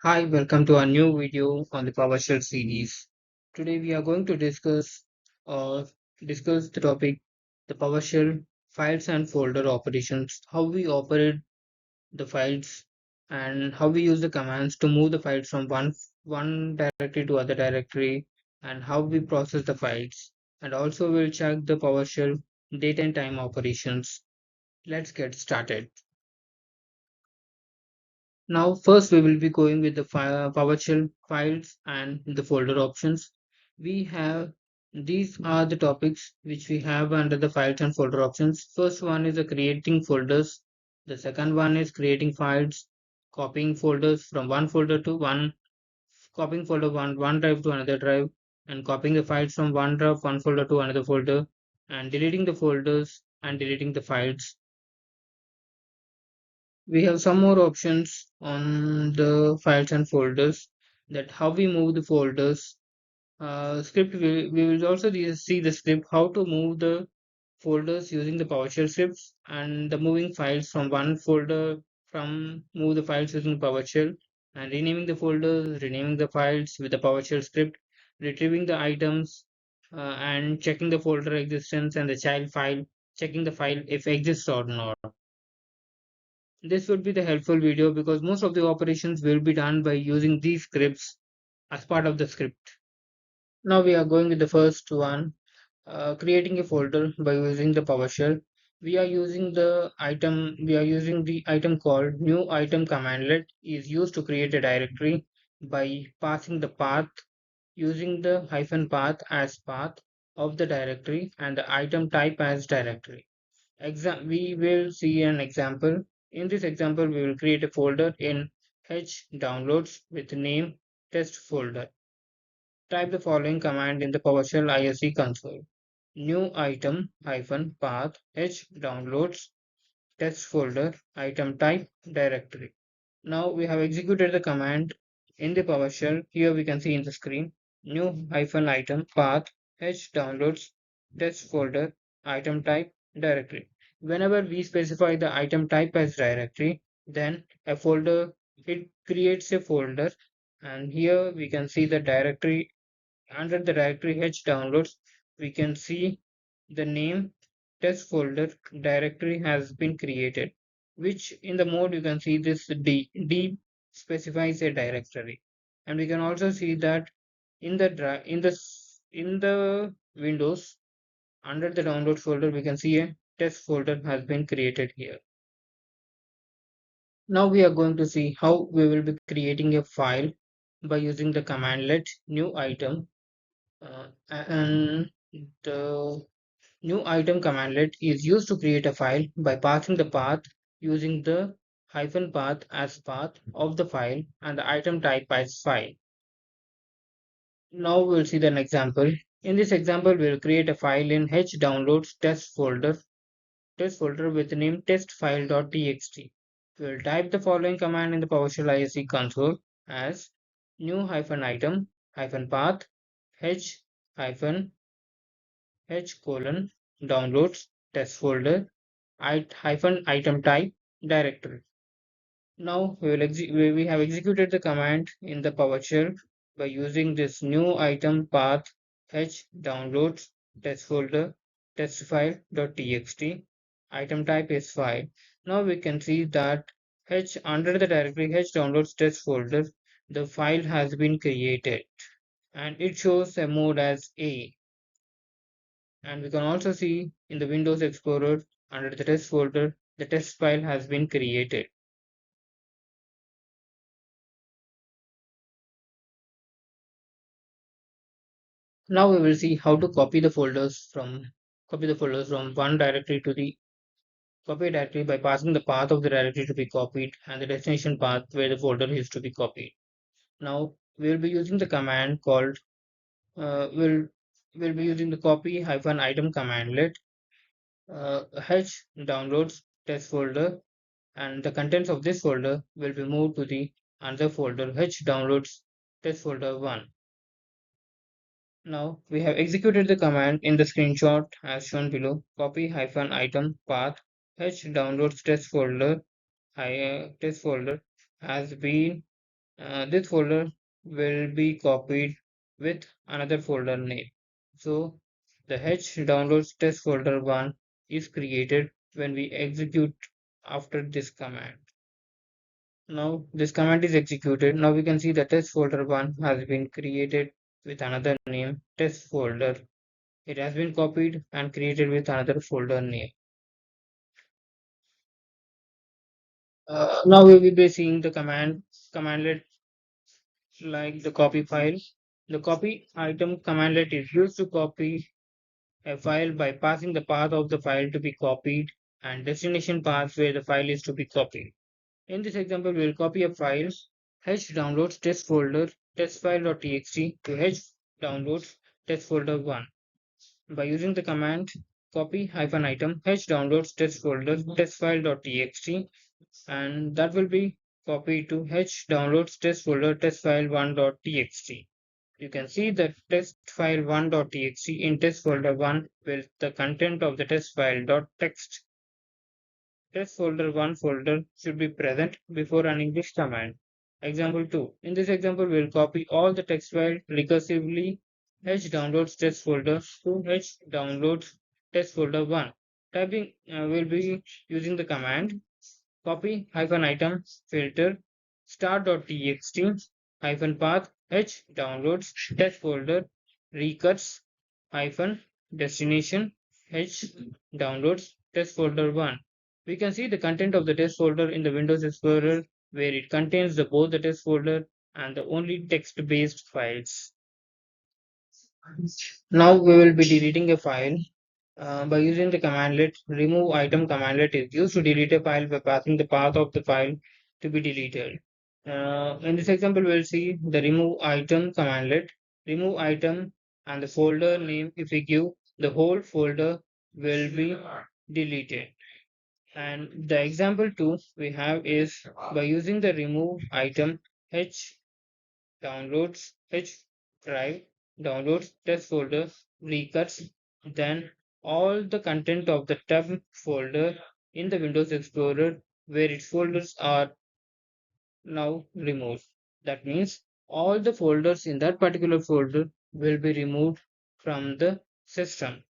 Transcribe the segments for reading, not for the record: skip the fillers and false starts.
Hi, welcome to our new video on the PowerShell series. Today we are going to discuss the topic the PowerShell files and folder operations, how we operate the files and how we use the commands to move the files from one directory to other directory and how we process the files. And also we'll check the PowerShell date and time operations. Let's get started. Now, first we will be going with the PowerShell files and the folder options. We have These are the topics which we have under the files and folder options. First one is the creating folders. The second one is creating files, copying folders from one folder to one, copying folder one drive to another drive, and copying the files from one drive, one folder to another folder, and deleting the folders and deleting the files. We have some more options on the files and folders, that how we move the folders. Script we will also see the script how to move the folders using the PowerShell scripts, and the moving files from one folder, from move the files using PowerShell, and renaming the folders, renaming the files with the PowerShell script, retrieving the items, and checking the folder existence and the child file, checking the file if exists or not. This would be the helpful video because most of the operations will be done by using these scripts as part of the script. Now we are going with the first one, creating a folder by using the PowerShell. We are using the item called new item commandlet is used to create a directory by passing the path using the hyphen path as path of the directory and the item type as directory. We will see an example. In this example, we will create a folder in H downloads with name test folder. Type the following command in the PowerShell ISE console. New item hyphen path H downloads test folder item type directory. Now we have executed the command in the PowerShell. Here we can see in the screen new hyphen item path H downloads test folder item type directory. Whenever we specify the item type as directory, then it creates a folder, and here we can see the directory. Under the directory H downloads, we can see the name test folder directory has been created, which in the mode you can see this D specifies a directory, and we can also see that in the Windows, under the downloads folder we can see a test folder has been created here. Now we are going to see how we will be creating a file by using the commandlet new item, and the new item commandlet is used to create a file by passing the path using the hyphen path as path of the file and the item type as file. Now we'll see an example. In this example, we'll create a file in H downloads test folder with the name TextFile.txt. We'll type the following command in the PowerShell ISE console as new hyphen item hyphen path H hyphen H colon downloads test folder hyphen item type directory. Now we have executed the command in the PowerShell by using this new item path H downloads test folder test file.txt. Item type is file. Now we can see that H under the directory H downloads test folder, the file has been created and it shows a mode as A. And we can also see in the Windows Explorer under the test folder, the test file has been created. Now we will see how to copy the folders from one directory to the copy directory by passing the path of the directory to be copied and the destination path where the folder is to be copied. Now we will be using the command called we'll be using the copy hyphen item commandlet H downloads test folder, and the contents of this folder will be moved to the another folder H downloads test folder 1. Now we have executed the command in the screenshot as shown below. Copy hyphen item path H downloads test folder has been this folder will be copied with another folder name. So the H downloads test folder 1 is created when we execute after this command. Now this command is executed. Now we can see the test folder 1 has been created with another name, test folder. It has been copied and created with another folder name. Now we will be seeing the commandlet like the copy file. The copy item commandlet is used to copy a file by passing the path of the file to be copied and destination path where the file is to be copied. In this example, we will copy a file h downloads test folder testfile.txt to h downloads test folder 1 by using the command copy-item h downloads test folder testfile.txt, and that will be copied to h downloads test folder testfile1.txt. You can see the test file 1.txt in test folder 1 with the content of the test file.txt. Test folder 1 folder should be present before running this command. Example 2. In this example, we will copy all the text file recursively h downloads test folder to h downloads test folder 1. Typing will be using the command copy-item filter start.txt path h downloads test folder recurse hyphen destination h downloads test folder 1. We can see the content of the test folder in the Windows Explorer where it contains both the test folder and the only text-based files. Now we will be deleting a file by using the commandlet remove item commandlet is used to delete a file by passing the path of the file to be deleted. In this example, we'll see the remove item commandlet, remove item and the folder name. If we give the whole folder will be deleted. And the example 2 we have is by using the remove item h downloads h drive downloads test folder recuts, then all the content of the temp folder in the Windows Explorer where its folders are now removed. That means all the folders in that particular folder will be removed from the system.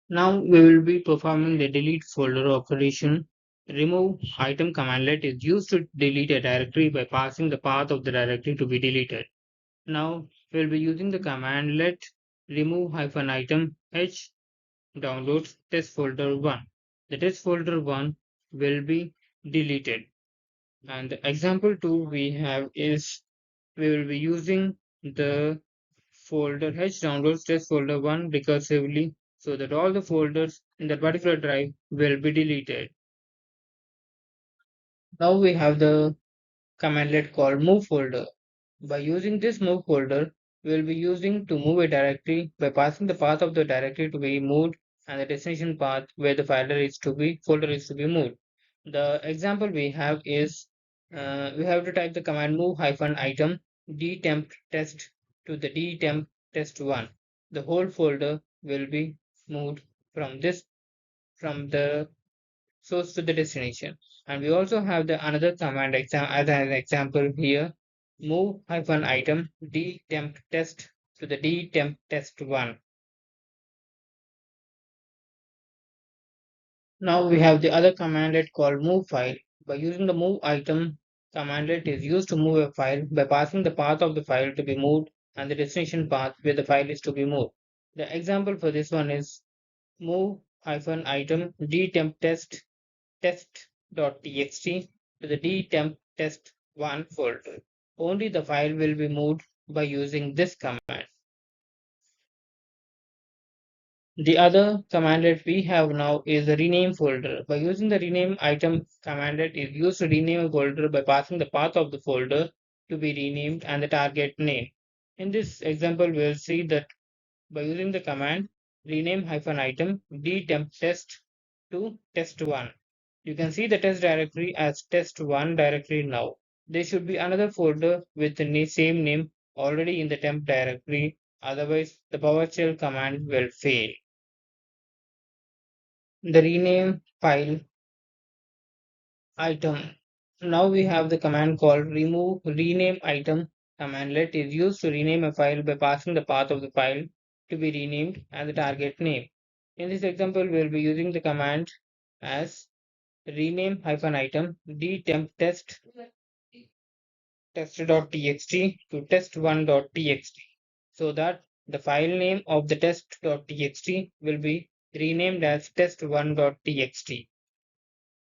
Now we will be performing the delete folder operation. Remove item commandlet is used to delete a directory by passing the path of the directory to be deleted. Now we'll be using the commandlet remove-item h downloads test folder 1. The test folder 1 will be deleted. And the example 2 we have is we will be using the folder h downloads test folder 1 recursively so that all the folders in that particular drive will be deleted. Now we have the commandlet called move folder. By using this move folder, we will be using to move a directory by passing the path of the directory to be moved and the destination path where the folder is to be moved. The example we have is we have to type the command move-item dtemp test to the dtemp test1. The whole folder will be moved from the source to the destination. And we also have the another command as an example here move-item dtemp test to the dtemp test1. Now we have the other commandlet called move file. By using the move item commandlet is used to move a file by passing the path of the file to be moved and the destination path where the file is to be moved. The example for this one is move-item dtemp test.txt to the dtemp test1 folder. Only the file will be moved by using this command. The other commandlet we have now is the rename folder. By using the rename item commandlet is used to rename a folder by passing the path of the folder to be renamed and the target name. In this example, we'll see that by using the command rename-item dtemp test to test1. You can see the test directory as test1 directory now. There should be another folder with the same name already in the temp directory, otherwise the PowerShell command will fail. The rename file item Now we have the command called remove rename item commandlet is used to rename a file by passing the path of the file to be renamed and the target name. In this example, we will be using the command as rename-item dtemp test.txt to test1.txt so that the file name of the test.txt will be renamed as test1.txt.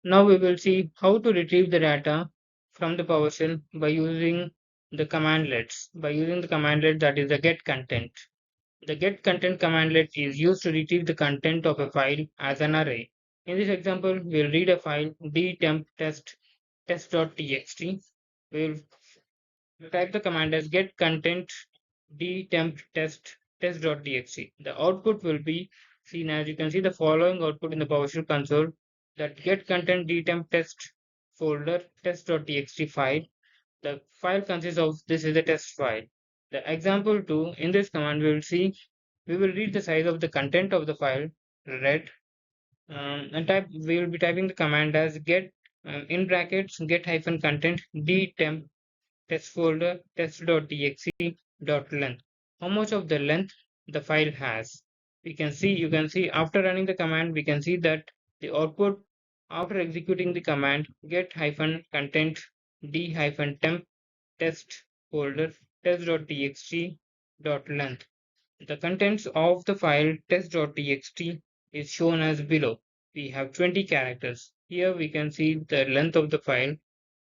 Now we will see how to retrieve the data from the PowerShell by using the commandlets. By using the commandlet that is the get content. The get content commandlet is used to retrieve the content of a file as an array. In this example, we'll read a file dtemp test.txt. We'll type the command as get content dtemp test.txt. The output will be seen as you can see the following output in the PowerShell console that get content dtemp test folder test.txt file. The file consists of this is a test file. The example 2 in this command we will see we will read the size of the content of the file read and type we will be typing the command as get in brackets get hyphen content dtemp test folder test.txt.length. How much of the length the file has. You can see after running the command, we can see that the output after executing the command get hyphen content d hyphen temp test folder test.txt.length. The contents of the file test.txt is shown as below. We have 20 characters. Here we can see the length of the file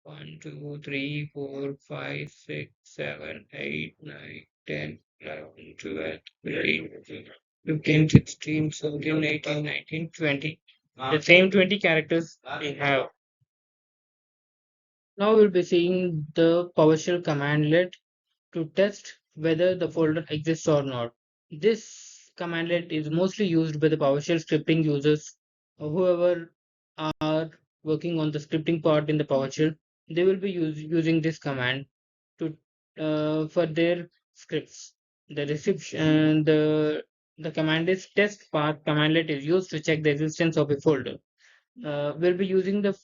1, 2, 3, 4, 5, 6, 7, 8, 9, 10, 11, 12, 13, 15, 16, 17, 18, 19, 20. The same 20 characters we have. Now we'll be seeing the PowerShell commandlet to test whether the folder exists or not. This commandlet is mostly used by the PowerShell scripting users, whoever are working on the scripting part in the PowerShell. They will be using this command to for their scripts. The reception the command is test path commandlet is used to check the existence of a folder. We'll be using the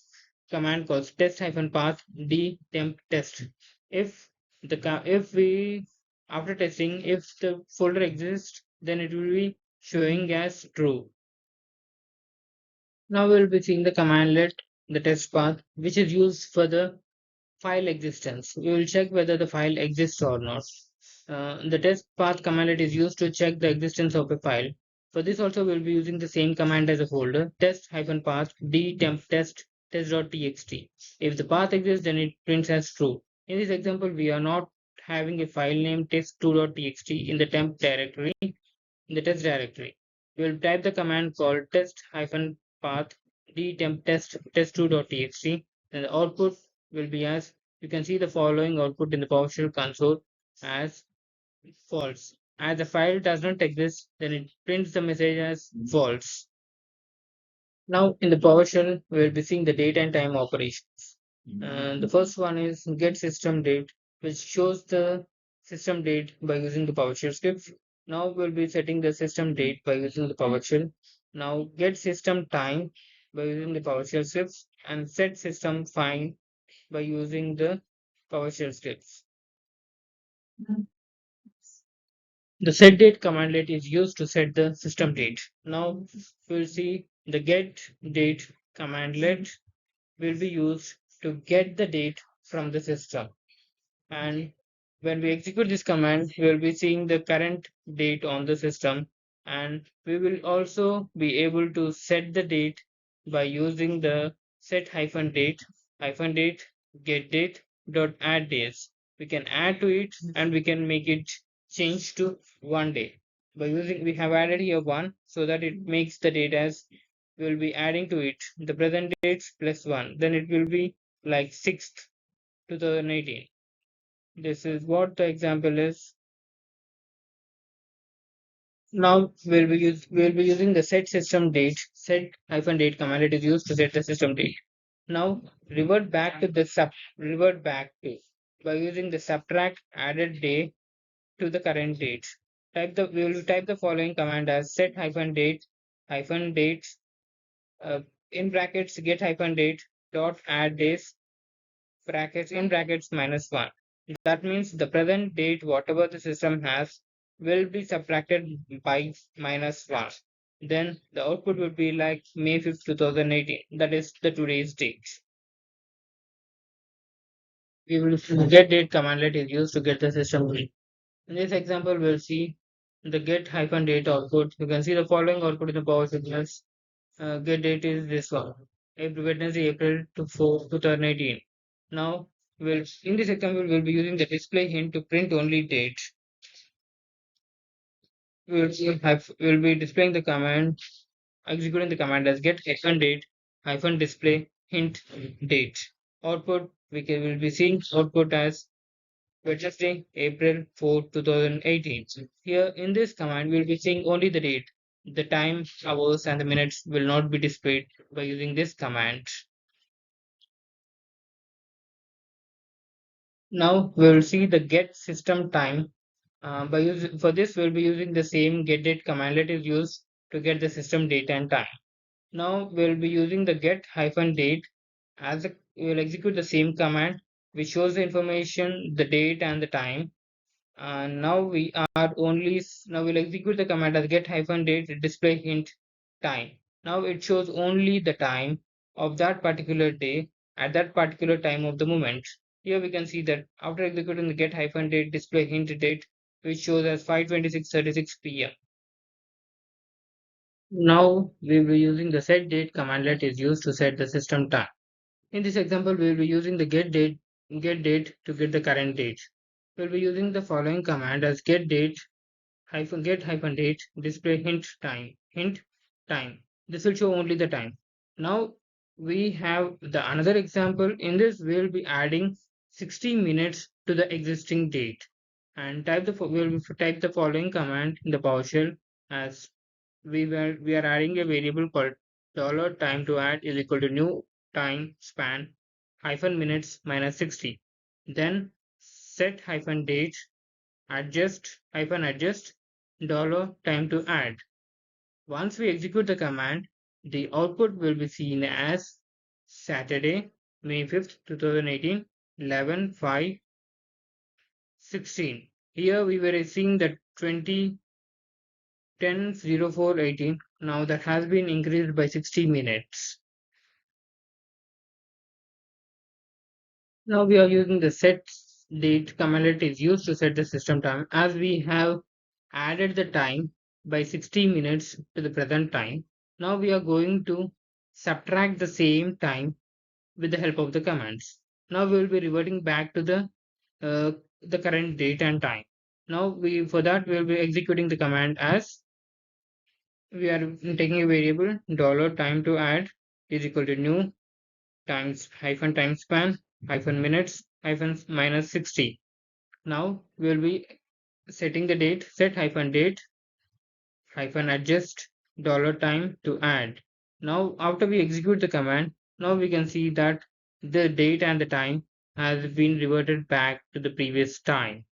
command called test-path d temp test. If if we after testing if the folder exists, then it will be showing as true. Now we'll be seeing the commandlet, the test path, which is used for the file existence. We will check whether the file exists or not. The test path commandlet is used to check the existence of a file. For this also we'll be using the same command as a folder, test-path d temp test.txt. If the path exists, then it prints as true. In this example, we are not having a file name test2.txt in the temp directory, in the test directory. We will type the command called test-path dtemp test2.txt, and the output will be as you can see the following output in the PowerShell console as false. As the file does not exist, then it prints the message as false. Now in the PowerShell, we will be seeing the date and time operations. And the first one is get system date, which shows the system date by using the PowerShell script. Now we'll be setting the system date by using the PowerShell. Now get system time by using the PowerShell scripts and set system find by using the PowerShell scripts. The setDate commandlet is used to set the system date. Now we'll see the getDate commandlet will be used to get the date from the system. And when we execute this command, we will be seeing the current date on the system. And we will also be able to set the date by using the set-date get date dot add days. We can add to it and we can make it change to 1 day. By using we have added here 1 so that it makes the date as we will be adding to it the present dates plus 1. Then it will be like 6th 2018. This is what the example is. Now we'll be using the set system date set-date command. It is used to set the system date. Now revert back to by using the subtract added day to the current date. We will type the following command as set-date dates in brackets get-date dot add days brackets in brackets -1. That means the present date, whatever the system has, will be subtracted by -1. Then the output would be like May 5th, 2018. That is the today's date. We will get date commandlet is used to get the system date. In this example, we'll see the get-date output. You can see the following output in the PowerShell. Get date is this one. Wednesday, April 2018. Now, in this example, we'll be using the display hint to print only date. We'll be displaying the command, executing the command as get-date display hint date. Output, will be seeing output as Wednesday, April 4, 2018. Here in this command, we'll be seeing only the date. The time, hours, and the minutes will not be displayed by using this command. Now we'll see the get system time. For this, we'll be using the same get date command that is used to get the system date and time. Now we'll be using the get-date we'll execute the same command which shows the information, the date, and the time. Now we'll execute the command as get-date display hint time. Now it shows only the time of that particular day at that particular time of the moment. Here we can see that after executing the get-date display hint date, which shows as 5:26:36 p.m. Now we will be using the set date command that is used to set the system time. In this example, we will be using the get date to get the current date. We'll be using the following command as get-date display hint time. This will show only the time. Now we have the another example. In this, we'll be adding 60 minutes to the existing date and we'll type the following command in the PowerShell as we are adding a variable called $time to add is equal to new time span -minutes -60. Then set -date adjust $time to add. Once we execute the command, the output will be seen as Saturday, May 5th, 2018, 11/5/16. Here we were seeing that 20:10:04:18. Now that has been increased by 60 minutes. Now we are using the set date command that is used to set the system time as we have added the time by 60 minutes to the present time. Now we are going to subtract the same time with the help of the commands. Now we will be reverting back to the current date and time. Now for that we will be executing the command as we are taking a variable $time to add is equal to new times time span -minutes -60. Now we will be setting the date set -date adjust $time to add. Now after we execute the command, now we can see that the date and the time has been reverted back to the previous time.